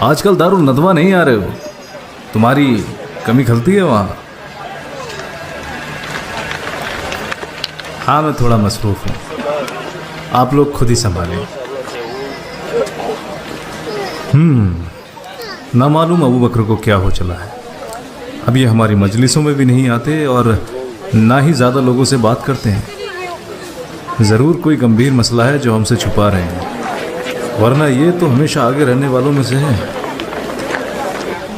आजकल दारुल नदवा नहीं आ रहे हो, तुम्हारी कमी खलती है वहाँ। हाँ मैं थोड़ा मसरूफ हूँ, आप लोग खुद ही संभालें। ना मालूम अबू बकर को क्या हो चला है। अब ये हमारी मजलिसों में भी नहीं आते और ना ही ज़्यादा लोगों से बात करते हैं। ज़रूर कोई गंभीर मसला है जो हमसे छुपा रहे हैं, वरना ये तो हमेशा आगे रहने वालों में से है।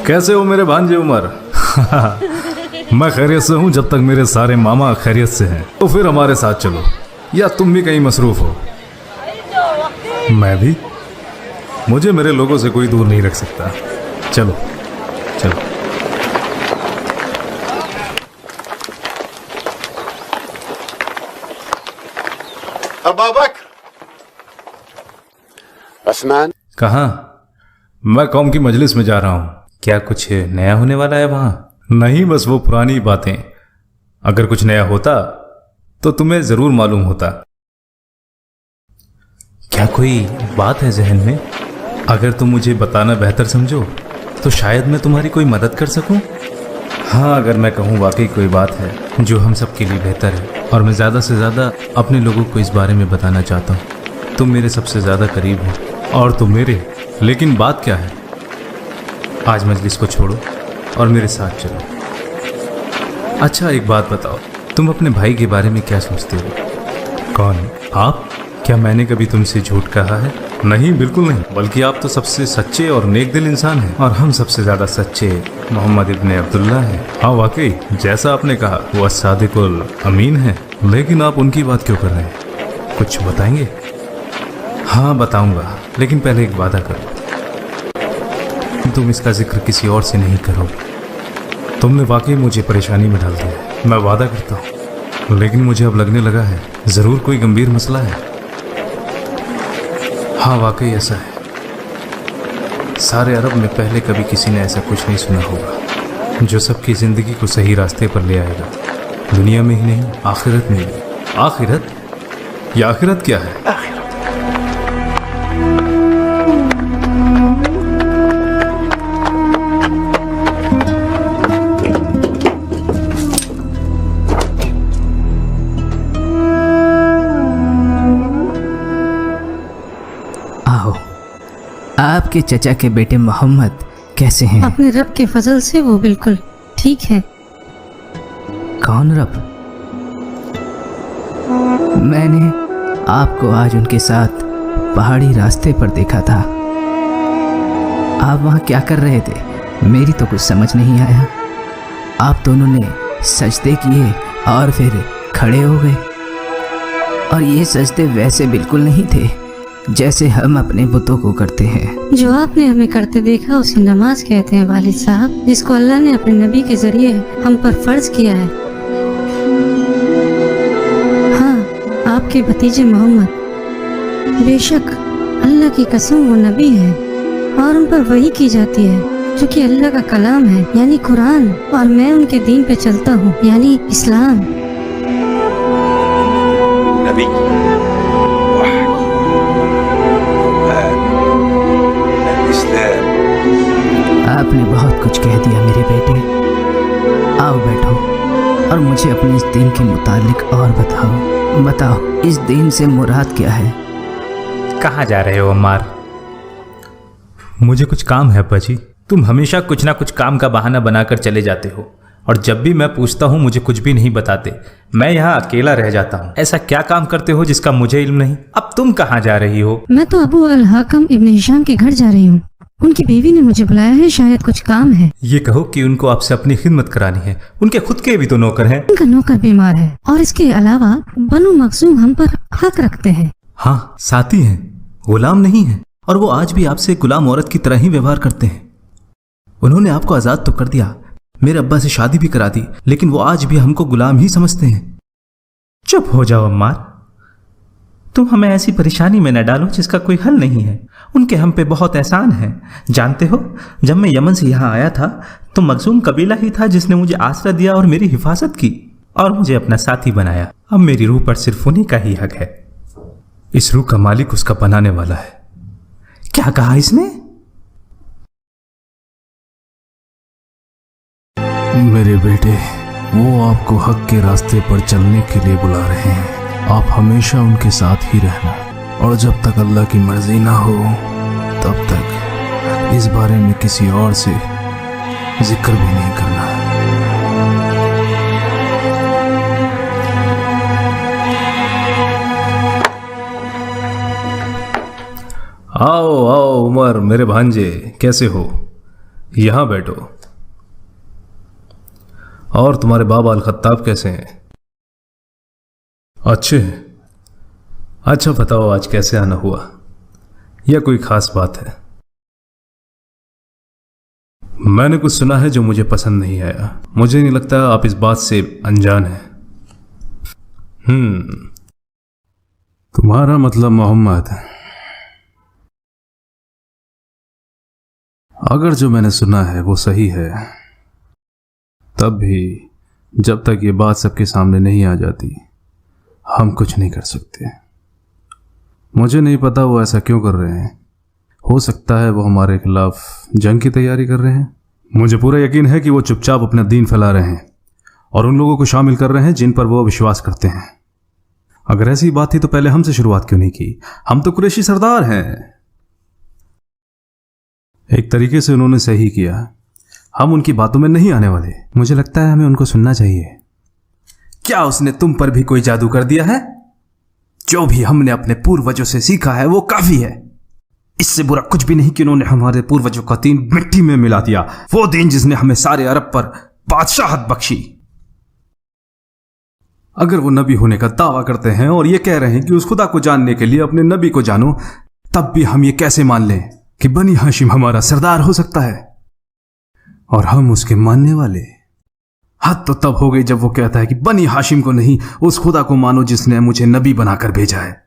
कैसे हो मेरे भांजे उमर? मैं खैरियत से हूँ जब तक मेरे सारे मामा खैरियत से हैं। तो फिर हमारे साथ चलो, या तुम भी कहीं मसरूफ़ हो? मैं भी, मुझे मेरे लोगों से कोई दूर नहीं रख सकता। चलो चलो। अबा बकर। उस्मान, कहाँ? मैं कौम की मजलिस में जा रहा हूँ। क्या कुछ नया होने वाला है वहाँ? नहीं, बस वो पुरानी बातें। अगर कुछ नया होता तो तुम्हें जरूर मालूम होता। क्या कोई बात है जहन में? अगर तुम मुझे बताना बेहतर समझो तो शायद मैं तुम्हारी कोई मदद कर सकूं। हाँ, अगर मैं कहूँ वाकई कोई बात है जो हम सब के लिए बेहतर है और मैं ज़्यादा से ज़्यादा अपने लोगों को इस बारे में बताना चाहता हूँ। तुम मेरे सबसे ज़्यादा करीब हो और तुम मेरे। लेकिन बात क्या है? आज मजलिस को छोड़ो और मेरे साथ चलो। अच्छा एक बात बताओ, तुम अपने भाई के बारे में क्या सोचते हो? कौन? आप? क्या मैंने कभी तुमसे झूठ कहा है? नहीं, बिल्कुल नहीं, बल्कि आप तो सबसे सच्चे और नेक दिल इंसान हैं और हम सबसे ज़्यादा सच्चे मोहम्मद इब्ने अब्दुल्ला हैं। हाँ वाकई, जैसा आपने कहा वो अस्सादिकुल अमीन है। लेकिन आप उनकी बात क्यों कर रहे हैं? कुछ बताएंगे? हाँ बताऊंगा, लेकिन पहले एक वादा करो, तुम इसका जिक्र किसी और से नहीं करो। तुमने वाकई मुझे परेशानी में डाल दिया, मैं वादा करता हूँ। लेकिन मुझे अब लगने लगा है ज़रूर कोई गंभीर मसला है। हाँ वाकई ऐसा है। सारे अरब में पहले कभी किसी ने ऐसा कुछ नहीं सुना होगा जो सबकी ज़िंदगी को सही रास्ते पर ले आएगा, दुनिया में ही नहीं आखिरत में भी। आखिरत? या आखिरत क्या है? आपके चचा के बेटे मोहम्मद कैसे हैं? अपने रब के फजल से वो बिल्कुल ठीक है। कौन रब? मैंने आपको आज उनके साथ पहाड़ी रास्ते पर देखा था। आप वहाँ क्या कर रहे थे? मेरी तो कुछ समझ नहीं आया। आप दोनों ने सजदे किए और फिर खड़े हो गए, और ये सजदे वैसे बिल्कुल नहीं थे जैसे हम अपने बुतों को करते हैं। जो आपने हमें करते देखा उसे नमाज कहते हैं वालिद साहब, जिसको अल्लाह ने अपने नबी के जरिए हम पर फर्ज किया है। हाँ, आपके भतीजे मोहम्मद, बेशक अल्लाह की कसम वो नबी है और उन पर वही की जाती है जो कि अल्लाह का कलाम है यानी कुरान, और मैं उनके दीन पे चलता हूँ यानी इस्लाम। नबी आपने बहुत कुछ कह दिया मेरे बेटे। आओ बैठो और मुझे अपने इस दीन के मुतालिक और बताओ इस दीन से मुराद क्या है? कहाँ जा रहे हो अम्मार? मुझे कुछ काम है अब्बा जी। तुम हमेशा कुछ ना कुछ काम का बहाना बनाकर चले जाते हो और जब भी मैं पूछता हूँ मुझे कुछ भी नहीं बताते। मैं यहाँ अकेला रह जाता हूँ। ऐसा क्या काम करते हो जिसका मुझे इल्म नहीं? अब तुम कहाँ जा रही हो? मैं तो अबू अल हाकम इब्न हिशाम के घर जा रही हूँ। उनकी बीवी ने मुझे बुलाया है, शायद कुछ काम है। ये कहो कि उनको आपसे अपनी खिदमत करानी है। उनके खुद के भी तो नौकर हैं। उनका नौकर बीमार है और इसके अलावा बनु मखजूम हम पर हक रखते हैं। हाँ, साथी हैं, गुलाम नहीं हैं, और वो आज भी आपसे गुलाम औरत की तरह ही व्यवहार करते हैं। उन्होंने आपको आजाद तो कर दिया, मेरे अब्बा से शादी भी करा दी, लेकिन वो आज भी हमको गुलाम ही समझते हैं। चुप हो जाओ अम्मार, तुम हमें ऐसी परेशानी में न डालो जिसका कोई हल नहीं है। उनके हम पे बहुत एहसान है। जानते हो, जब मैं यमन से यहाँ आया था तो मखजूम कबीला ही था जिसने मुझे आसरा दिया और मेरी हिफाजत की और मुझे अपना साथी बनाया। अब मेरी रूह पर सिर्फ उन्हीं का ही हक है। इस रूह का मालिक उसका बनाने वाला है। क्या कहा इसने? मेरे बेटे, वो आपको हक के रास्ते पर चलने के लिए बुला रहे हैं। आप हमेशा उनके साथ ही रहना, और जब तक अल्लाह की मर्जी ना हो तब तक इस बारे में किसी और से जिक्र भी नहीं करना। आओ आओ उमर, मेरे भांजे, कैसे हो? यहां बैठो। और तुम्हारे बाबा अल खत्ताब कैसे हैं? अच्छे हैं। अच्छा बताओ, आज कैसे आना हुआ, या कोई खास बात है? मैंने कुछ सुना है जो मुझे पसंद नहीं आया। मुझे नहीं लगता आप इस बात से अनजान हैं। तुम्हारा मतलब मोहम्मद, अगर जो मैंने सुना है वो सही है, तब भी जब तक ये बात सबके सामने नहीं आ जाती हम कुछ नहीं कर सकते। मुझे नहीं पता वो ऐसा क्यों कर रहे हैं। हो सकता है वो हमारे खिलाफ जंग की तैयारी कर रहे हैं। मुझे पूरा यकीन है कि वो चुपचाप अपना दीन फैला रहे हैं और उन लोगों को शामिल कर रहे हैं जिन पर वो विश्वास करते हैं। अगर ऐसी बात थी तो पहले हमसे शुरुआत क्यों नहीं की? हम तो कुरैशी सरदार हैं। एक तरीके से उन्होंने सही किया। हम उनकी बातों में नहीं आने वाले। मुझे लगता है हमें उनको सुनना चाहिए। क्या उसने तुम पर भी कोई जादू कर दिया है? जो भी हमने अपने पूर्वजों से सीखा है वो काफी है। इससे बुरा कुछ भी नहीं कि उन्होंने हमारे पूर्वजों का दीन मिट्टी में मिला दिया, वो दीन जिसने हमें सारे अरब पर बादशाहत बख्शी। अगर वो नबी होने का दावा करते हैं और ये कह रहे हैं कि उस खुदा को जानने के लिए अपने नबी को जानो, तब भी हम ये कैसे मान लें कि बनी हाशिम हमारा सरदार हो सकता है और हम उसके मानने वाले? हद तो तब हो गई जब वो कहता है कि बनी हाशिम को नहीं, उस खुदा को मानो जिसने मुझे नबी बनाकर भेजा है।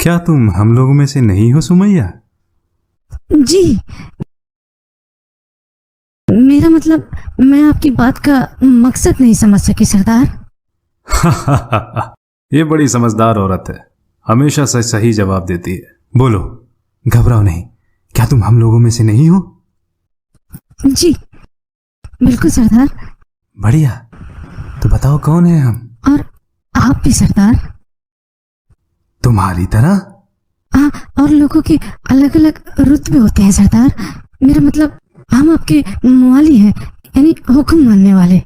क्या तुम हम लोगों में से नहीं हो सुमैया? जी, मेरा मतलब, मैं आपकी बात का मकसद नहीं समझ सकी सरदार। ये बड़ी समझदार औरत है, हमेशा सच सही जवाब देती है। बोलो, घबराओ नहीं। क्या तुम हम लोगों में से नहीं हो? जी बिल्कुल सरदार। बढ़िया, तो बताओ कौन है हम? और आप भी सरदार। तुम्हारी तरह? हाँ, और लोगों के अलग अलग रुतबे होते हैं सरदार। मेरा मतलब, हम आपके मवाली हैं, यानी हुक्म मानने वाले।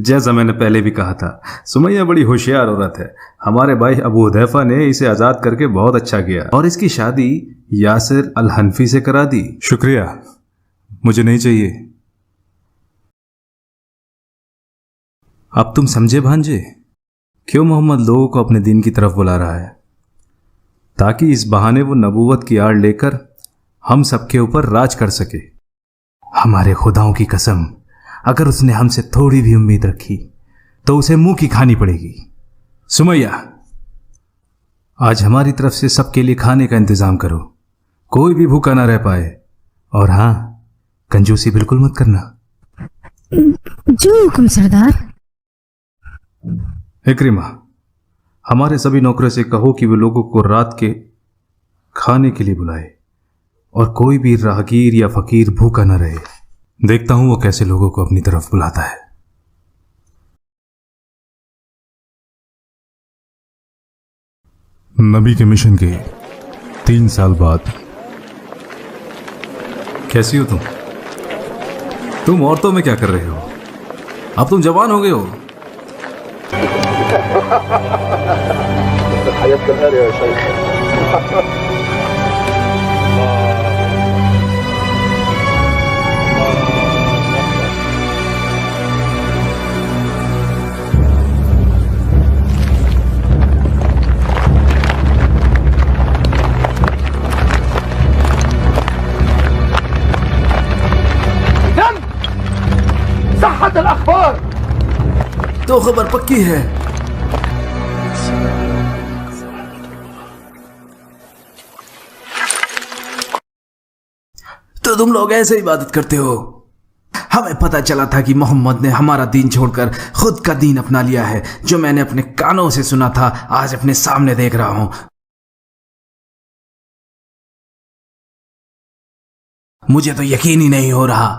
जैसा मैंने पहले भी कहा था, सुमैया बड़ी होशियार औरत है। हमारे भाई अबू हुदैफा ने इसे आजाद करके बहुत अच्छा किया और इसकी शादी यासिर अल हनफी से करा दी। शुक्रिया, मुझे नहीं चाहिए। अब तुम समझे भांजे, क्यों मोहम्मद लोगों को अपने दीन की तरफ बुला रहा है? ताकि इस बहाने वो नबूवत की आड़ लेकर हम सबके ऊपर राज कर सके। हमारे खुदाओं की कसम, अगर उसने हमसे थोड़ी भी उम्मीद रखी तो उसे मुंह की खानी पड़ेगी। सुमैया, आज हमारी तरफ से सबके लिए खाने का इंतजाम करो, कोई भी भूखा ना रह पाए। और हां, कंजूसी बिल्कुल मत करना। जो हुक्म सरदार। इक्रिमा, हमारे सभी नौकरों से कहो कि वे लोगों को रात के खाने के लिए बुलाए और कोई भी राहगीर या फकीर भूखा न रहे। देखता हूं वो कैसे लोगों को अपनी तरफ बुलाता है। नबी के मिशन के 3 साल बाद। कैसी हो तुम? तुम औरतों में क्या कर रहे हो? अब तुम जवान हो गए हो। तो खबर पक्की है। तो तुम लोग ऐसे इबादत करते हो? हमें पता चला था कि मोहम्मद ने हमारा दीन छोड़कर खुद का दीन अपना लिया है। जो मैंने अपने कानों से सुना था, आज अपने सामने देख रहा हूं। मुझे तो यकीन ही नहीं हो रहा।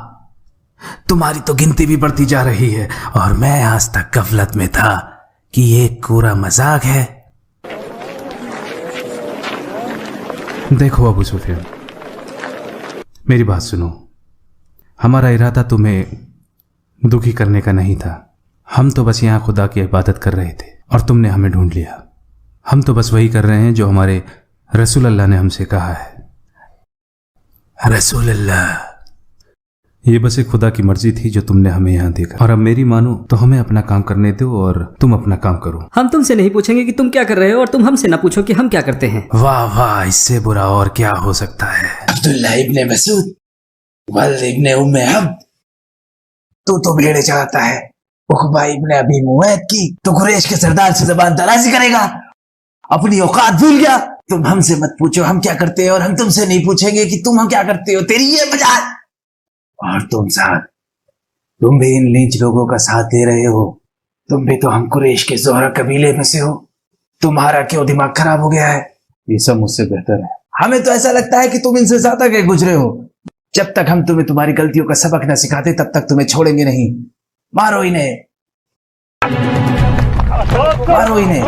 तुम्हारी तो गिनती भी बढ़ती जा रही है और मैं आज तक गफलत में था कि ये पूरा मजाक है। देखो अबू सुफियान, मेरी बात सुनो। हमारा इरादा तुम्हें दुखी करने का नहीं था। हम तो बस यहां खुदा की इबादत कर रहे थे और तुमने हमें ढूंढ लिया। हम तो बस वही कर रहे हैं जो हमारे रसूल अल्लाह ने हमसे कहा है। रसूल अल्लाह, ये बस एक खुदा की मर्जी थी जो तुमने हमें यहाँ देखा। और अब मेरी मानो तो हमें अपना काम करने दो और तुम अपना काम करो। हम तुमसे नहीं पूछेंगे कि तुम क्या कर रहे हो और तुम हमसे ना पूछो कि हम क्या करते हैं। वाह वाह, इससे बुरा और क्या हो सकता है। अब्दुल्लाह इब्ने मसूद, वल्द इब्ने उम्मे अब्द, तू तो भेड़े चढ़ाता है। उकबा इब्ने अबी मुवैद की तो कुरैश के सरदार से जबान दराजी करेगा। अपनी औकात भूल गया। तुम हमसे मत पूछो हम क्या करते हैं और हम तुमसे नहीं पूछेंगे कि तुम हम क्या करते हो। तेरी ये मजाल। और तुम भी इन लीच लोगों का साथ दे रहे हो। तुम भी तो हम कुरैश के ज़ोहरा कबीले में से हो। तुम्हारा क्यों दिमाग खराब हो गया है? ये सब मुझसे बेहतर है। हमें तो ऐसा लगता है कि तुम इनसे ज्यादा के गुजरे हो। जब तक हम तुम्हें तुम्हारी गलतियों का सबक न सिखाते तब तक तुम्हें छोड़ेंगे नहीं। मारो इन्हें, मारो इन्हें।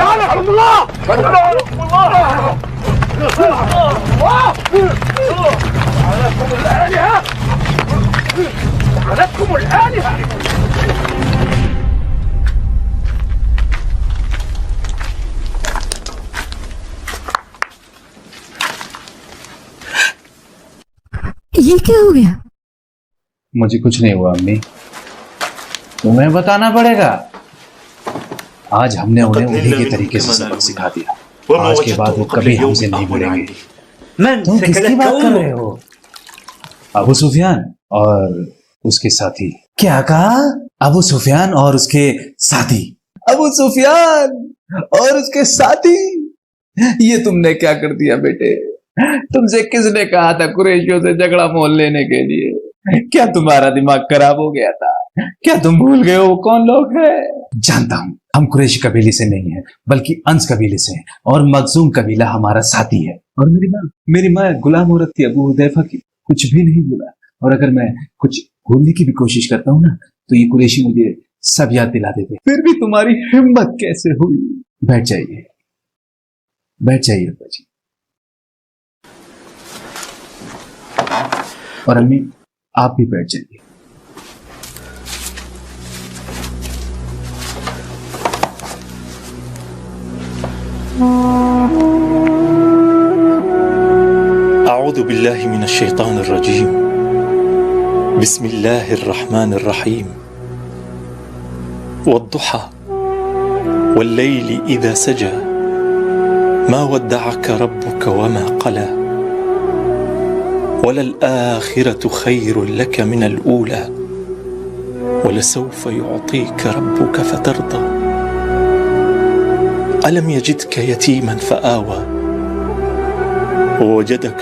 ये क्या हो गया? मुझे कुछ नहीं हुआ अम्मी। तुम्हें बताना पड़ेगा। आज हमने उन्हें उन्हीं के तरीके से सबक सिखा दिया। आज के बाद वो कभी हमसे नहीं बोलेंगे। तुम किसकी बात कर रहे हो? अबू सुफियान और उसके साथी। क्या कहा? अबू सुफियान और उसके साथी। अबू सुफियान और उसके साथी, ये तुमने क्या कर दिया बेटे? तुमसे किसने कहा था कुरैशियों से झगड़ा मोल लेने के लिए? क्या तुम्हारा दिमाग खराब हो गया था? क्या तुम भूल गए हो कौन लोग हैं? जानता हूं, हम कुरैशी कबीले से नहीं है बल्कि अंस कबीले से हैं और मखजूम कबीला हमारा साथी है। और मेरी माँ गुलाम औरत थी अबू हुदैफा की। कुछ भी नहीं भूला। और अगर मैं कुछ भूलने की भी कोशिश करता हूँ ना तो ये कुरैशी मुझे सब याद दिला देते। फिर भी तुम्हारी हिम्मत कैसे हुई? बैठ जाइए, बैठ जाइए अब्बा जी। और अम्मी आप भी बैठ जाइए। अऊज़ु बिल्लाहि मिनश शैतानिर रजीम। बिस्मिल्लाहिर रहमानिर रहीम। वद्दुहा वल्लैलि इज़ा सजा मा वद्दअक रब्बुक वमा क़ला वललआखिरतु खैरुन लक मिनल ऊला वलसौफ युअतीक रब्बुक फतर्दा अलम यजिदक यतीमन फआवा ववजदक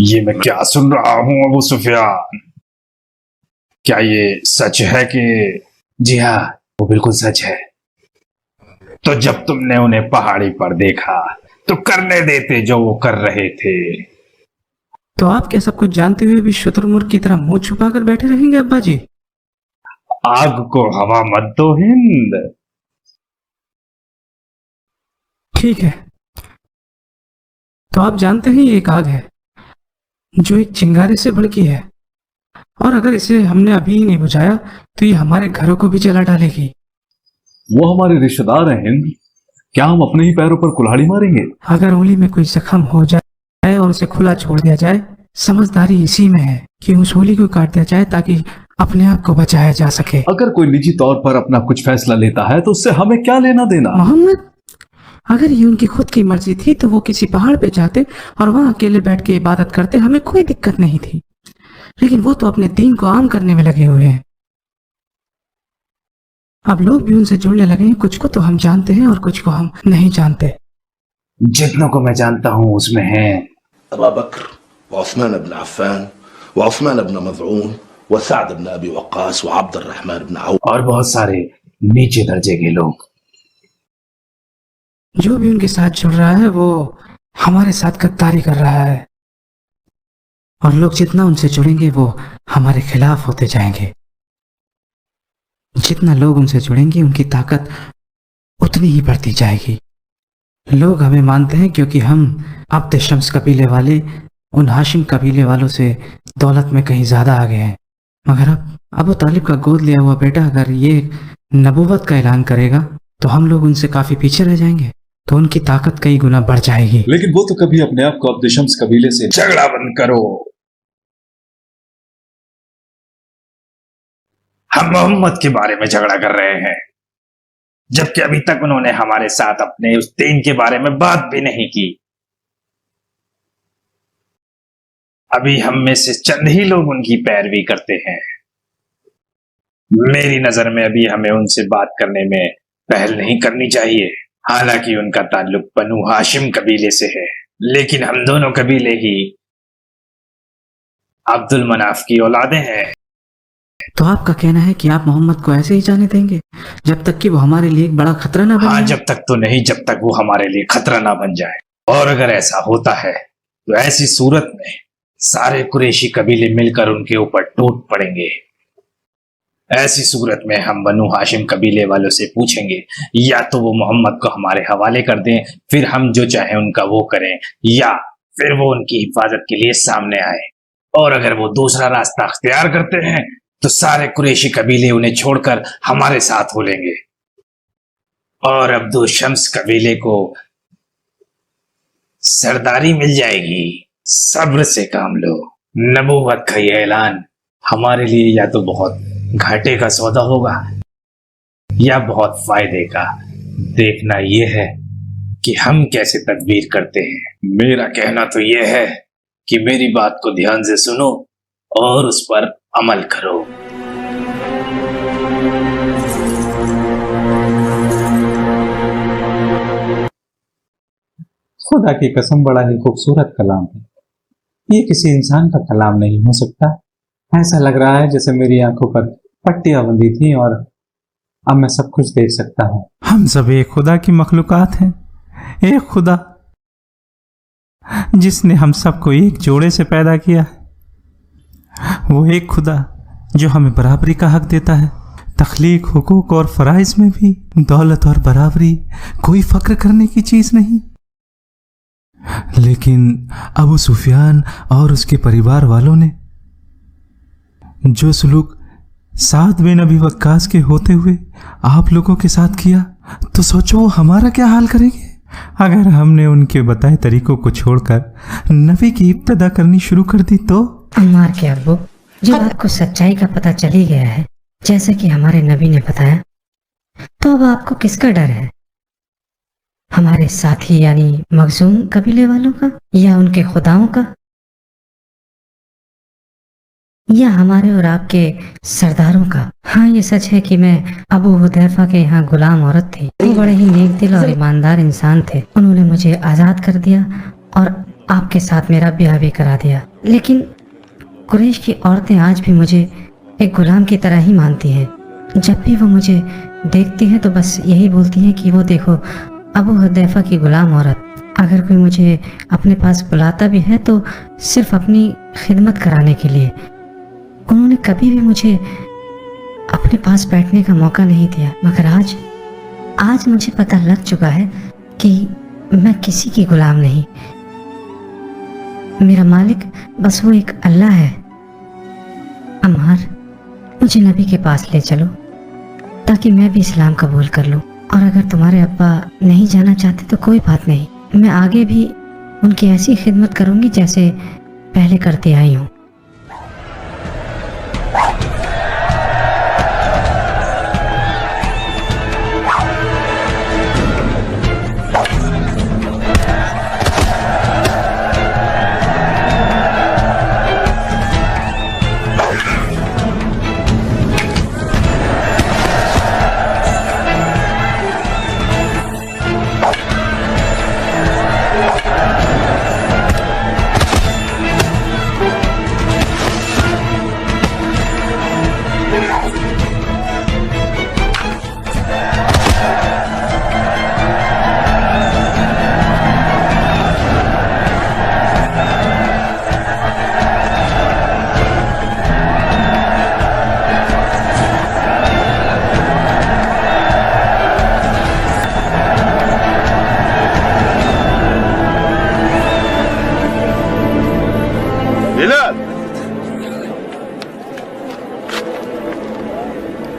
ये मैं क्या सुन रहा हूं अबू सुफियान? क्या ये सच है कि? जी हाँ, वो बिल्कुल सच है। तो जब तुमने उन्हें पहाड़ी पर देखा तो करने देते जो वो कर रहे थे। तो आप क्या सब कुछ जानते हुए भी शुतुरमुर्ग की तरह मुंह छुपा कर बैठे रहेंगे अब्बा जी? आग को हवा मत दो हिंद। ठीक है, तो आप जानते हैं ये एक आग है जो एक चिंगारे से भड़की है और अगर इसे हमने अभी नहीं बुझाया तो ये हमारे घरों को भी जला डालेगी। वो हमारे रिश्तेदार हैं हिंद, क्या हम अपने ही पैरों पर कुल्हाड़ी मारेंगे? अगर उंगली में कोई जख्म हो जाए और उसे खुला छोड़ दिया जाए, समझदारी इसी में है कि उस उंगली को काट दिया जाए ताकि अपने आप को बचाया जा सके। अगर कोई निजी तौर पर अपना कुछ फैसला लेता है तो उससे हमें क्या लेना देना? मोहम्मद, अगर ये उनकी खुद की मर्जी थी तो वो किसी पहाड़ पे जाते और वहां अकेले बैठ के इबादत करते, हमें कोई दिक्कत नहीं थी। लेकिन वो तो अपने दीन को आम करने में लगे हुए हैं। अब लोग भी उनसे जुड़ने लगे हैं। कुछ को तो हम जानते हैं और कुछ को हम नहीं जानते। जितनों को मैं जानता हूँ उसमें है अबू बकर व उस्मान इब्न अफ़्फ़ान व उस्मान इब्न मज़ऊन व सअद इब्न अबी वक्कास व अब्द अर्रहमान इब्न औफ और बहुत सारे नीचे दर्जे के लोग। जो भी उनके साथ जुड़ रहा है वो हमारे साथ गद्दारी कर रहा है, और लोग जितना उनसे जुड़ेंगे वो हमारे खिलाफ होते जाएंगे। जितना लोग उनसे जुड़ेंगे उनकी ताकत उतनी ही बढ़ती जाएगी। लोग हमें मानते हैं क्योंकि हम अब्द शम्स कबीले वाले उन हाशिम कबीले वालों से दौलत में कहीं ज्यादा आगे हैं। मगर अब अबू तालिब का गोद लिया हुआ बेटा अगर ये नबूवत का ऐलान करेगा तो हम लोग उनसे काफी पीछे रह जाएंगे, तो उनकी ताकत कई गुना बढ़ जाएगी। लेकिन वो तो कभी अपने आप को अब्द शम्स कबीले से झगड़ा बंद करो। हम मोहम्मद के बारे में झगड़ा कर रहे हैं, जबकि अभी तक उन्होंने हमारे साथ अपने उस दीन के बारे में बात भी नहीं की। अभी हम में से चंद ही लोग उनकी पैरवी करते हैं। मेरी नजर में अभी हमें उनसे बात करने में पहल नहीं करनी चाहिए। हालांकि उनका ताल्लुक बनु हाशिम कबीले से है, लेकिन हम दोनों कबीले ही अब्दुल मनाफ की औलादें हैं। तो आपका कहना है कि आप मोहम्मद को ऐसे ही जाने देंगे जब तक कि वो हमारे लिए एक बड़ा खतरा ना बन हाँ, जाए? जब तक तो नहीं, जब तक वो हमारे लिए खतरा ना बन जाए। और अगर ऐसा होता है तो ऐसी सूरत में सारे कुरैशी कबीले मिलकर उनके ऊपर टूट पड़ेंगे। ऐसी सूरत में हम बनु हाशिम कबीले वालों से पूछेंगे या तो वो मोहम्मद को हमारे हवाले कर दें, फिर हम जो चाहें उनका वो करें, या फिर वो उनकी हिफाजत के लिए सामने आए। और अगर वो दूसरा रास्ता अख्तियार करते हैं तो सारे कुरैशी कबीले उन्हें छोड़कर हमारे साथ हो लेंगे और अब्दुल शम्स कबीले को सरदारी मिल जाएगी। सब्र से काम लो। नबूवत का ये ऐलान हमारे लिए या तो बहुत घाटे का सौदा होगा या बहुत फायदे का। देखना यह है कि हम कैसे तदबीर करते हैं। मेरा कहना तो यह है कि मेरी बात को ध्यान से सुनो और उस पर अमल करो। खुदा की कसम, बड़ा ही खूबसूरत कलाम है। ये किसी इंसान का कलाम नहीं हो सकता। ऐसा लग रहा है जैसे मेरी आंखों पर पट्टियां बंधी थी और अब मैं सब कुछ देख सकता हूँ। हम सब एक खुदा की मखलूकात हैं। एक खुदा जिसने हम सबको एक जोड़े से पैदा किया है। वो एक खुदा जो हमें बराबरी का हक देता है, तख्लीक, हुकूक और फराइज में भी। दौलत और बराबरी कोई फक्र करने की चीज नहीं। लेकिन अबू सुफियान और उसके परिवार वालों ने जो सलूक साद बिन अबी वक्कास के होते हुए आप लोगों के साथ किया, तो सोचो वो हमारा क्या हाल करेंगे अगर हमने उनके बताए तरीकों को छोड़कर नबी की इब्तिदा करनी शुरू कर दी तो। अम्मार के अब्बू, जब आपको सच्चाई का पता चली गया है जैसे कि हमारे नबी ने बताया, तो अब आपको किसका डर है? हमारे साथी यानी मखजूम कबीले वालों का, या उनके खुदाओं का, या हमारे और आपके सरदारों का? हाँ, ये सच है कि मैं अबू हुदैफा के यहाँ गुलाम औरत थी। वो बड़े ही नेक दिल और ईमानदार इंसान थे। उन्होंने मुझे आज़ाद कर दिया और आपके साथ मेरा ब्याह भी करा दिया। लेकिन कुरैश की औरतें आज भी मुझे एक गुलाम की तरह ही मानती हैं। जब भी वो मुझे देखती हैं तो बस यही बोलती हैं कि वो देखो अबू हुदैफा की गुलाम औरत। अगर कोई मुझे अपने पास बुलाता भी है तो सिर्फ अपनी खिदमत कराने के लिए। उन्होंने कभी भी मुझे अपने पास बैठने का मौका नहीं दिया। मगर आज मुझे पता लग चुका है कि मैं किसी की गुलाम नहीं। मेरा मालिक बस वो एक अल्लाह है। अम्मार, मुझे नबी के पास ले चलो ताकि मैं भी इस्लाम कबूल कर लूं। और अगर तुम्हारे अब्बा नहीं जाना चाहते तो कोई बात नहीं, मैं आगे भी उनकी ऐसी खिदमत करूंगी जैसे पहले करती आई हूँ।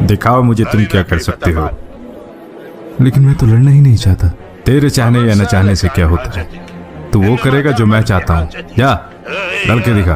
दिखाओ मुझे तुम क्या कर सकते हो। लेकिन मैं तो लड़ना ही नहीं चाहता। तेरे चाहने या न चाहने से क्या होता है, तू वो करेगा जो मैं चाहता हूँ। जा लड़के दिखा।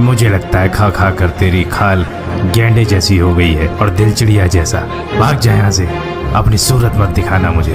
मुझे लगता है खा खा कर तेरी खाल गेंडे जैसी हो गई है और दिल चिड़िया जैसा। भाग जा यहाँ से, अपनी सूरत मत दिखाना मुझे।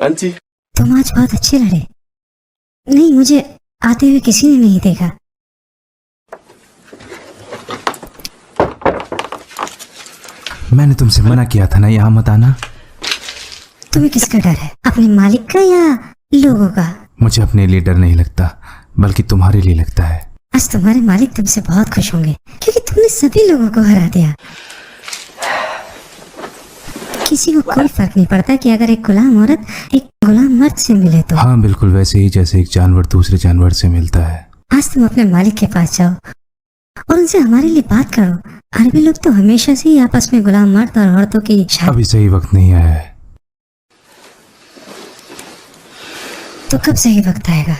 आंटी, तुम आज बहुत अच्छे लड़े। नहीं, मुझे आते हुए किसी ने नहीं देखा। मैंने तुमसे मना किया था ना यहाँ मत आना। तुम्हें किसका डर है, अपने मालिक का या लोगों का? मुझे अपने लिए डर नहीं लगता, बल्कि तुम्हारे लिए लगता है। आज तुम्हारे मालिक तुमसे बहुत खुश होंगे क्योंकि तुमने सभी लोगों को हरा दिया। किसी को कोई फर्क नहीं पड़ता कि अगर एक गुलाम औरत एक गुलाम मर्द से मिले तो। हाँ, बिल्कुल वैसे ही जैसे एक जानवर दूसरे जानवर से मिलता है। आज तुम अपने मालिक के पास जाओ और उनसे हमारे लिए बात करो। अरबी लोग तो हमेशा से ही आपस में गुलाम मर्द और औरतों की शादी। अभी सही वक्त नहीं आया है। तो कब सही वक्त आएगा?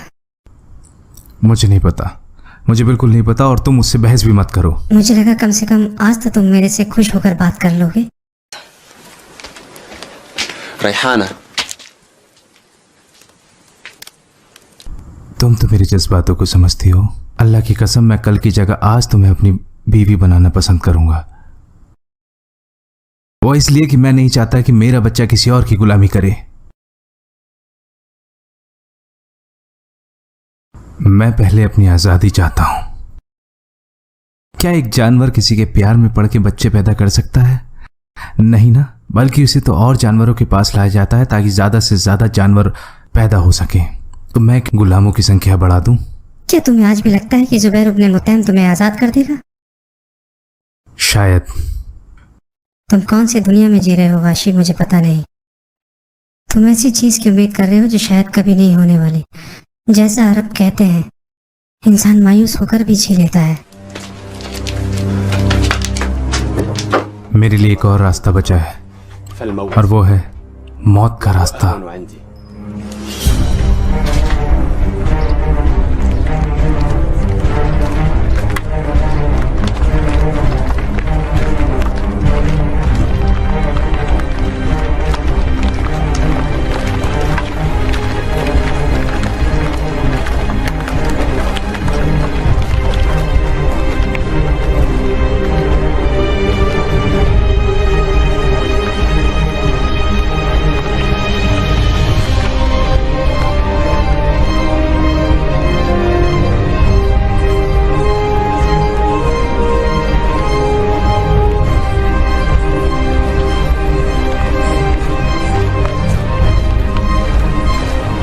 मुझे नहीं पता, मुझे बिल्कुल नहीं पता, और तुम मुझसे बहस भी मत करो। मुझे लगा कम से कम आज तो तुम मेरे से खुश होकर बात कर लोगे। रेहाना, तुम तो मेरे जज्बातों को समझती हो। अल्लाह की कसम, मैं कल की जगह आज तुम्हें अपनी बीवी बनाना पसंद करूंगा। वो इसलिए कि मैं नहीं चाहता कि मेरा बच्चा किसी और की गुलामी करे। मैं पहले अपनी आजादी चाहता हूं। क्या एक जानवर किसी के प्यार में पड़ के बच्चे पैदा कर सकता है? नहीं ना, बल्कि उसे तो और जानवरों के पास लाया जाता है ताकि ज्यादा से ज्यादा जानवर पैदा हो सके। तो मैं गुलामों की संख्या बढ़ा दूं? क्या तुम्हें आज भी लगता है कि जुबैर इब्न मुतैम तुम्हें आजाद कर देगा? शायद। तुम कौन सी दुनिया में जी रहे हो वाशी, मुझे पता नहीं। तुम ऐसी चीज की उम्मीद कर रहे हो जो शायद कभी नहीं होने वाली। जैसा अरब कहते हैं, इंसान मायूस होकर भी जी लेता है। मेरे लिए एक और रास्ता बचा है, और वो है मौत का रास्ता।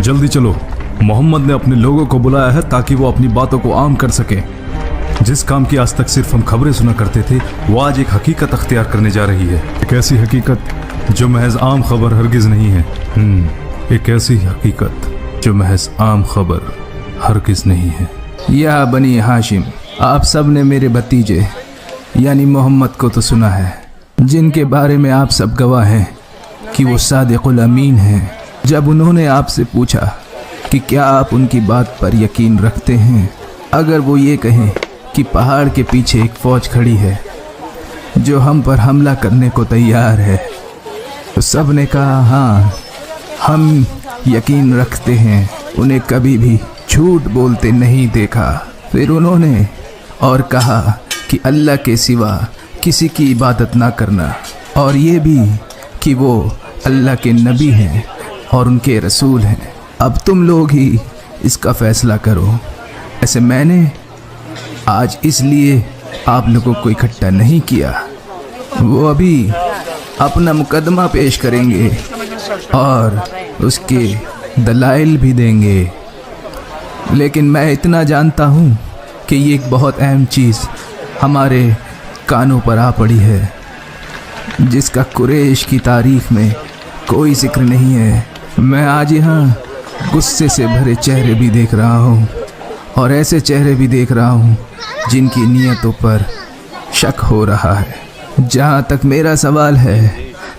जल्दी चलो, मोहम्मद ने अपने लोगों को बुलाया है ताकि वो अपनी बातों को आम कर सके। जिस काम की आज तक सिर्फ हम खबरें सुना करते थे, वो आज एक हकीकत अख्तियार करने जा रही है। एक ऐसी हकीकत जो महज आम खबर हरगिज नहीं है। एक ऐसी हकीकत जो महज आम खबर हरगिज नहीं है। या बनी हाशिम, आप सब ने मेरे भतीजे यानी मोहम्मद को तो सुना है, जिनके बारे में आप सब गवाह हैं कि वो सादिकुल अमीन हैं। जब उन्होंने आपसे पूछा कि क्या आप उनकी बात पर यकीन रखते हैं, अगर वो ये कहें कि पहाड़ के पीछे एक फौज खड़ी है जो हम पर हमला करने को तैयार है, तो सब ने कहा हाँ, हम यकीन रखते हैं। उन्हें कभी भी झूठ बोलते नहीं देखा। फिर उन्होंने और कहा कि अल्लाह के सिवा किसी की इबादत ना करना, और ये भी कि वो अल्लाह के नबी हैं और उनके रसूल हैं। अब तुम लोग ही इसका फैसला करो। ऐसे मैंने आज इसलिए आप लोगों को इकट्ठा नहीं किया। वो अभी अपना मुकदमा पेश करेंगे और उसके दलाइल भी देंगे, लेकिन मैं इतना जानता हूँ कि ये एक बहुत अहम चीज़ हमारे कानों पर आ पड़ी है, जिसका कुरैश की तारीख में कोई जिक्र नहीं है। मैं आज यहाँ गुस्से से भरे चेहरे भी देख रहा हूँ, और ऐसे चेहरे भी देख रहा हूँ जिनकी नीयतों पर शक हो रहा है। जहाँ तक मेरा सवाल है,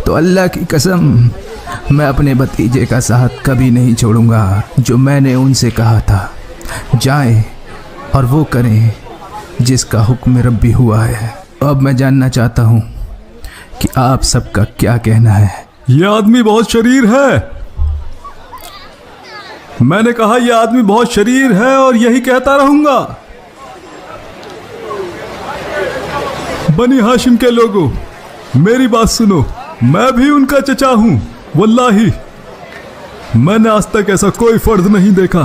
तो अल्लाह की कसम, मैं अपने भतीजे का साथ कभी नहीं छोड़ूंगा। जो मैंने उनसे कहा था, जाएं और वो करें जिसका हुक्म रब्बी हुआ है। अब मैं जानना चाहता हूँ कि आप सबका क्या कहना है। ये आदमी बहुत शरीर है। मैंने कहा यह आदमी बहुत शरीर है और यही कहता रहूंगा। बनी हाशिम के लोगों, मेरी बात सुनो। मैं भी उनका चचा हूं। वल्लाही मैंने आज तक ऐसा कोई फर्द नहीं देखा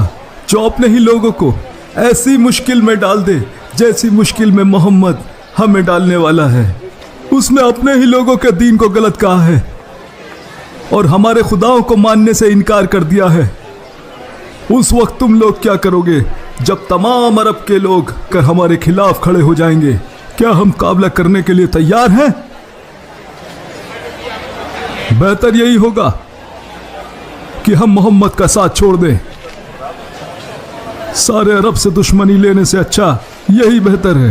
जो अपने ही लोगों को ऐसी मुश्किल में डाल दे जैसी मुश्किल में मोहम्मद हमें डालने वाला है। उसने अपने ही लोगों के दीन को गलत कहा है और हमारे खुदाओं को मानने से इनकार कर दिया है। उस वक्त तुम लोग क्या करोगे जब तमाम अरब के लोग कर हमारे खिलाफ खड़े हो जाएंगे? क्या हम मुकाबला करने के लिए तैयार हैं? बेहतर यही होगा कि हम मोहम्मद का साथ छोड़ दें। सारे अरब से दुश्मनी लेने से अच्छा यही बेहतर है।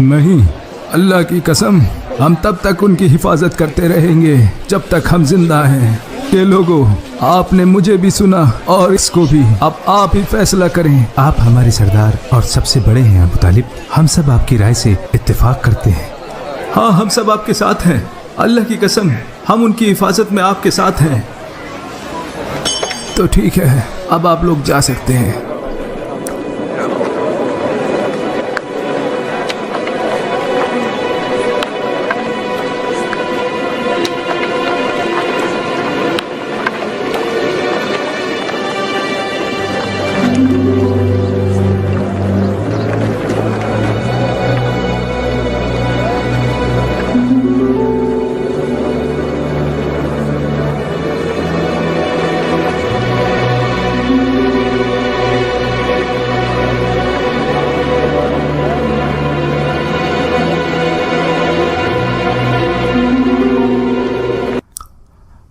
नहीं, अल्लाह की कसम, हम तब तक उनकी हिफाजत करते रहेंगे जब तक हम जिंदा हैं। ये लोगों, आपने मुझे भी सुना और इसको भी, अब आप ही फैसला करें। आप हमारे सरदार और सबसे बड़े हैं अबू तालिब, हम सब आपकी राय से इत्तेफाक करते हैं। हाँ, हम सब आपके साथ हैं, अल्लाह की कसम, हम उनकी हिफाजत में आपके साथ हैं। तो ठीक है, अब आप लोग जा सकते हैं।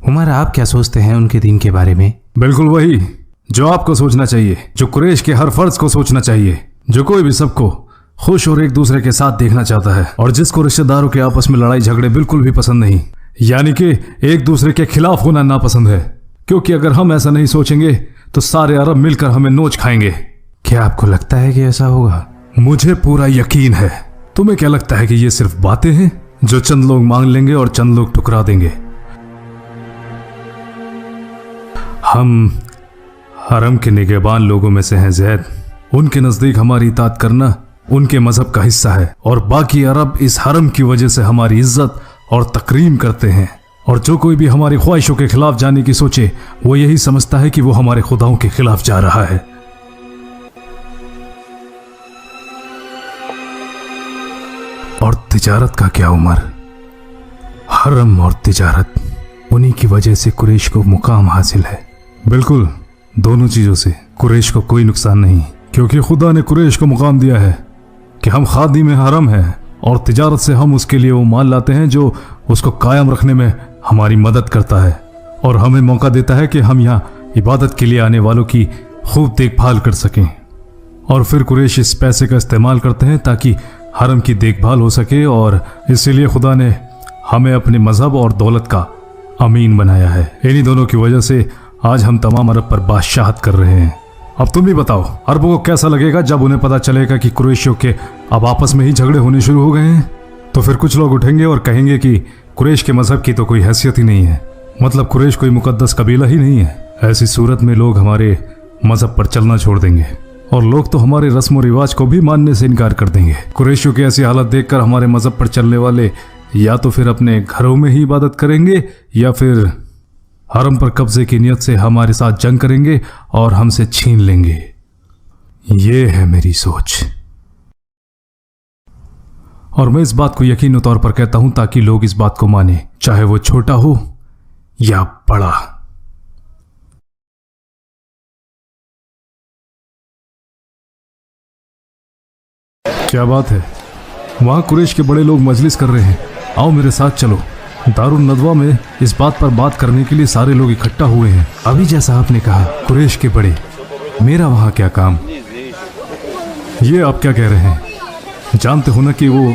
उमर, आप क्या सोचते हैं उनके दीन के बारे में? बिल्कुल वही जो आपको सोचना चाहिए, जो कुरैश के हर फर्ज को सोचना चाहिए, जो कोई भी सबको खुश और एक दूसरे के साथ देखना चाहता है, और जिसको रिश्तेदारों के आपस में लड़ाई झगड़े बिल्कुल भी पसंद नहीं, यानी कि एक दूसरे के खिलाफ होना नापसंद है। क्योंकि अगर हम ऐसा नहीं सोचेंगे तो सारे अरब मिलकर हमें नोच खाएंगे। क्या आपको लगता है कि ऐसा होगा? मुझे पूरा यकीन है। तुम्हें क्या लगता है कि ये सिर्फ बातें हैं जो चंद लोग मांग लेंगे और चंद लोग ठुकरा देंगे? हम हरम के निगहबान लोगों में से हैं ज़ैद। उनके नज़दीक हमारी इताअत करना उनके मजहब का हिस्सा है, और बाकी अरब इस हरम की वजह से हमारी इज्जत और तकरीम करते हैं। और जो कोई भी हमारी ख्वाहिशों के खिलाफ जाने की सोचे, वो यही समझता है कि वो हमारे खुदाओं के खिलाफ जा रहा है। और तिजारत का क्या उमर? हरम और तिजारत, उन्हीं की वजह से कुरैश को मुकाम हासिल है। बिल्कुल, दोनों चीजों से कुरैश को कोई नुकसान नहीं, क्योंकि खुदा ने कुरैश को मुकाम दिया है कि हम खादिम हरम हैं, और तिजारत से हम उसके लिए वो माल लाते हैं जो उसको कायम रखने में हमारी मदद करता है, और हमें मौका देता है कि हम यहाँ इबादत के लिए आने वालों की खूब देखभाल कर सकें। और फिर कुरैश इस पैसे का इस्तेमाल करते हैं ताकि हरम की देखभाल हो सके, और इसीलिए खुदा ने हमें अपने मजहब और दौलत का अमीन बनाया है। इन्हीं दोनों की वजह से आज हम तमाम अरब पर बादशाहत कर रहे हैं। अब तुम भी बताओ, अरबों को कैसा लगेगा जब उन्हें पता चलेगा कि कुरैशियों के अब आपस में ही झगड़े होने शुरू हो गए हैं? तो फिर कुछ लोग उठेंगे और कहेंगे कि कुरैश के मजहब की तो कोई हैसियत ही नहीं है, मतलब कुरैश कोई मुकद्दस कबीला ही नहीं है। ऐसी सूरत में लोग हमारे मजहब पर चलना छोड़ देंगे, और लोग तो हमारे रस्म और रिवाज को भी मानने से इनकार कर देंगे। कुरैशियों की ऐसी हालत देखकर हमारे मजहब पर चलने वाले या तो फिर अपने घरों में ही इबादत करेंगे, या फिर हरम पर कब्जे की नियत से हमारे साथ जंग करेंगे और हमसे छीन लेंगे। ये है मेरी सोच, और मैं इस बात को यकीनी तौर पर कहता हूं ताकि लोग इस बात को माने, चाहे वो छोटा हो या बड़ा। क्या बात है, वहां कुरैश के बड़े लोग मजलिस कर रहे हैं। आओ मेरे साथ चलो। दारुल नदवा में इस बात पर बात करने के लिए सारे लोग इकट्ठा हुए हैं। अभी जैसा आपने कहा, कुरैश के बड़े, मेरा वहां क्या काम? ये आप क्या कह रहे हैं? जानते हो ना कि वो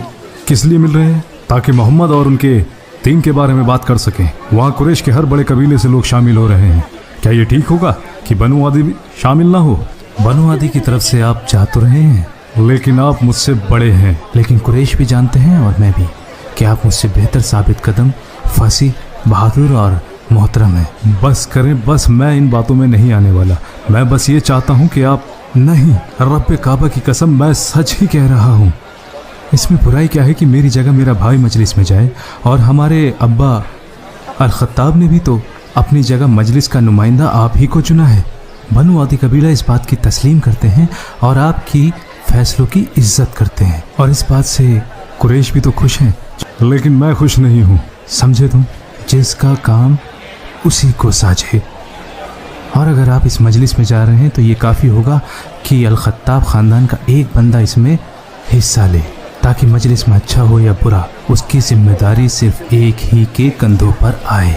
किस लिए मिल रहे हैं? ताकि मोहम्मद और उनके दीन के बारे में बात कर सकें। वहाँ कुरैश के हर बड़े कबीले से लोग शामिल हो रहे हैं। क्या ये ठीक होगा कि बनु आदि भी शामिल ना हो? बनु आदि की तरफ से आप जा तो रहे हैं, लेकिन आप मुझसे बड़े हैं। लेकिन कुरैश भी जानते हैं, और मैं भी, कि आप मुझसे बेहतर साबित कदम, फासी, बहादुर और मोहतरम है। बस करें, बस मैं इन बातों में नहीं आने वाला। मैं बस ये चाहता हूँ कि आप नहीं, रब्बे काबा की कसम, मैं सच ही कह रहा हूँ। इसमें बुराई क्या है कि मेरी जगह मेरा भाई मजलिस में जाए, और हमारे अब्बा अल-खत्ताब ने भी तो अपनी जगह मजलिस का नुमाइंदा आप ही को चुना है। बनु आदि कबीला इस बात की तस्लीम करते हैं और आपकी फैसलों की इज्जत करते हैं, और इस बात से कुरैश भी तो खुश हैं। लेकिन मैं खुश नहीं हूँ। समझे तुम? जिसका काम उसी को साझे। और अगर आप इस मजलिस में जा रहे हैं तो ये काफ़ी होगा कि अल-खत्ताब ख़ानदान का एक बंदा इसमें हिस्सा ले। ताकि मजलिस में अच्छा हो या बुरा उसकी जिम्मेदारी सिर्फ एक ही के कंधों पर आए।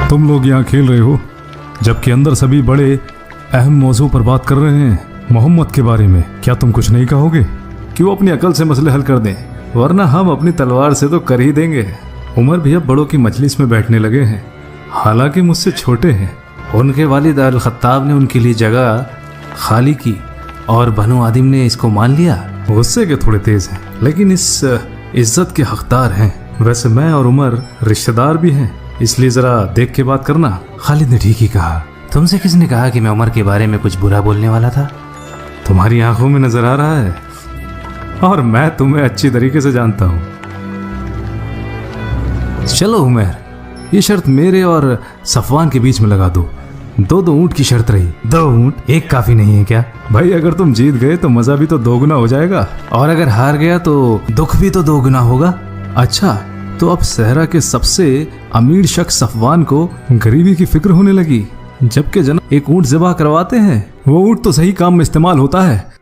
तुम लोग यहाँ खेल रहे हो जबकि अंदर सभी बड़े अहम मौजू पर बात कर रहे हैं, मोहम्मद के बारे में। क्या तुम कुछ नहीं कहोगे कि वो अपनी अकल से मसले हल कर दें, वरना हम अपनी तलवार से तो कर ही देंगे। उमर भी अब बड़ों की मजलिस में बैठने लगे हैं, हालांकि मुझसे छोटे हैं। उनके वालिद अल खत्ताब ने उनके लिए जगह खाली की और बनु आदिम ने इसको मान लिया। गुस्से के थोड़े तेज हैं, लेकिन इस इज्जत के हकदार हैं। वैसे मैं और उमर रिश्तेदार भी हैं, इसलिए जरा देख के बात करना। खालिद ने ठीक ही कहा। तुमसे किसने कहा कि मैं उमर के बारे में कुछ बुरा बोलने वाला था? तुम्हारी आंखों में नजर आ रहा है और मैं तुम्हें अच्छी तरीके से जानता हूं। चलो उमर, ये शर्त मेरे और सफवान के बीच में लगा दो। 2 ऊंट की शर्त रही। 2 ऊंट? एक काफी नहीं है क्या? भाई अगर तुम जीत गए तो मजा भी तो 2 गुना हो जाएगा, और अगर हार गया तो दुख भी तो 2 गुना होगा। अच्छा, तो अब सहरा के सबसे अमीर शख्स सफवान को गरीबी की फिक्र होने लगी, जबकि जनाब एक ऊंट ज़िबा करवाते हैं। वो ऊंट तो सही काम में इस्तेमाल होता है।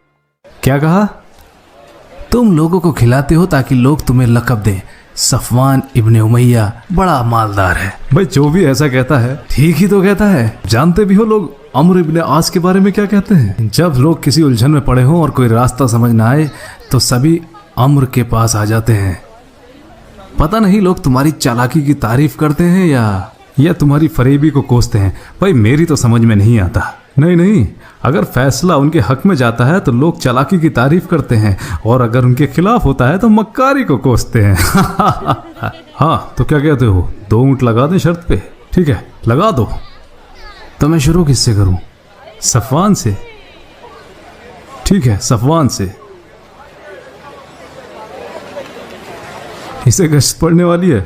क्या कहा? तुम लोगों को खिलाते हो ताकि लोग तुम्हें लक़ब दें, सफवान इब्ने उमैया बड़ा मालदार है। भाई जो भी ऐसा कहता है ठीक ही तो कहता है। जानते भी हो लोग अम्र इब्ने आस के बारे में क्या कहते हैं? जब लोग किसी उलझन में पड़े हों और कोई रास्ता समझ ना आए तो सभी अम्र के पास आ जाते हैं। पता नहीं लोग तुम्हारी चालाकी की तारीफ करते हैं या तुम्हारी फरेबी को कोसते हैं। भाई मेरी तो समझ में नहीं आता। नहीं, अगर फैसला उनके हक में जाता है तो लोग चालाकी की तारीफ करते हैं, और अगर उनके खिलाफ होता है तो मक्कारी को कोसते हैं। हाँ, तो क्या कहते हो, 2 ऊंट लगा दें शर्त पे? ठीक है, लगा दो। तो मैं शुरू किससे करूं? सफवान से। ठीक है, सफवान से। इसे गश्त पड़ने वाली है।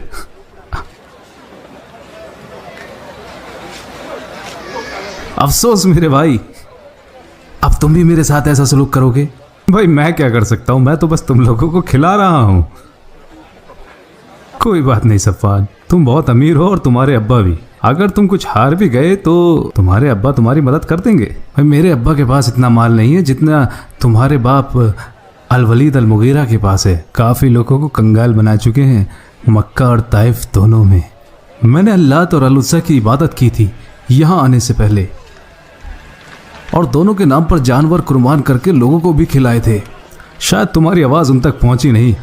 अफसोस मेरे भाई, अब तुम भी मेरे साथ ऐसा सलूक करोगे? भाई मैं क्या कर सकता हूं, मैं तो बस तुम लोगों को खिला रहा हूं। कोई बात नहीं सफवान, तुम बहुत अमीर हो और तुम्हारे अब्बा भी। अगर तुम कुछ हार भी गए तो तुम्हारे अब्बा तुम्हारी मदद कर देंगे। भाई मेरे अब्बा के पास इतना माल नहीं है जितना तुम्हारे बाप अल वलीद अल मुगीरा के पास है। काफ़ी लोगों को कंगाल बना चुके हैं, मक्का और ताइफ दोनों में। मैंने अल्लाह और अल-उज़्ज़ा की इबादत की थी यहाँ आने से पहले, और दोनों के नाम पर जानवर कुर्बान करके लोगों को भी खिलाए थे। शायद तुम्हारी आवाज़ उन तक पहुंची नहीं,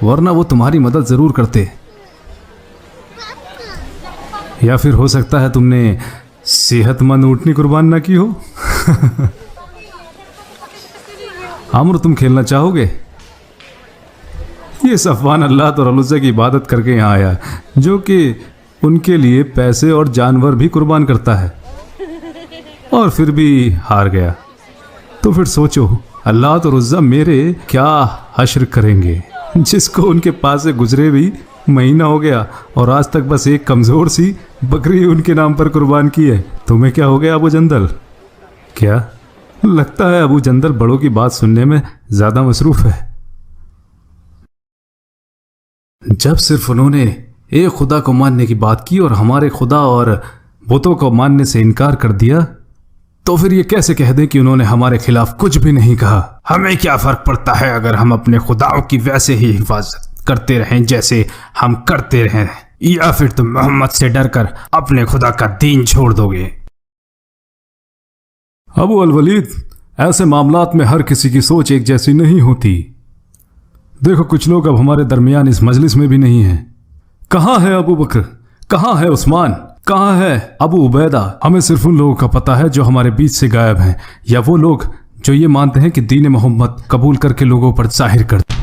वरना वो तुम्हारी मदद ज़रूर करते। या फिर हो सकता है तुमने सेहतमंद ऊँटनी कुर्बान ना की हो। आमर, तुम खेलना चाहोगे? ये सफवान अल्लाह और अल-उज़्ज़ा की इबादत करके यहाँ आया, जो कि उनके लिए पैसे और जानवर भी कुर्बान करता है, और फिर भी हार गया। तो फिर सोचो अल्लाह और उज़्ज़ा मेरे क्या हश्र करेंगे, जिसको उनके पास से गुजरे भी महीना हो गया और आज तक बस एक कमज़ोर सी बकरी उनके नाम पर कुर्बान की है। तुम्हें क्या हो गया अबू जंदल? क्या लगता है अबू जंदल बड़ों की बात सुनने में ज़्यादा मसरूफ़ है। जब सिर्फ उन्होंने एक खुदा को मानने की बात की और हमारे खुदा और बुतों को मानने से इनकार कर दिया, तो फिर ये कैसे कह दें कि उन्होंने हमारे खिलाफ कुछ भी नहीं कहा? हमें क्या फ़र्क पड़ता है अगर हम अपने खुदाओं की वैसे ही हिफाजत करते रहें जैसे हम करते रहें, या फिर तुम मोहम्मद से डरकर अपने खुदा का दीन छोड़ दोगे? अबू अल वलीद, ऐसे मामलात में हर किसी की सोच एक जैसी नहीं होती। देखो कुछ लोग अब हमारे दरमियान इस मजलिस में भी नहीं हैं। कहाँ है अबू बकर? कहाँ है उस्मान? कहाँ है अबू उबैदा? हमें सिर्फ उन लोगों का पता है जो हमारे बीच से गायब हैं, या वो लोग जो ये मानते हैं कि दीन मोहम्मद कबूल करके लोगों पर जाहिर करते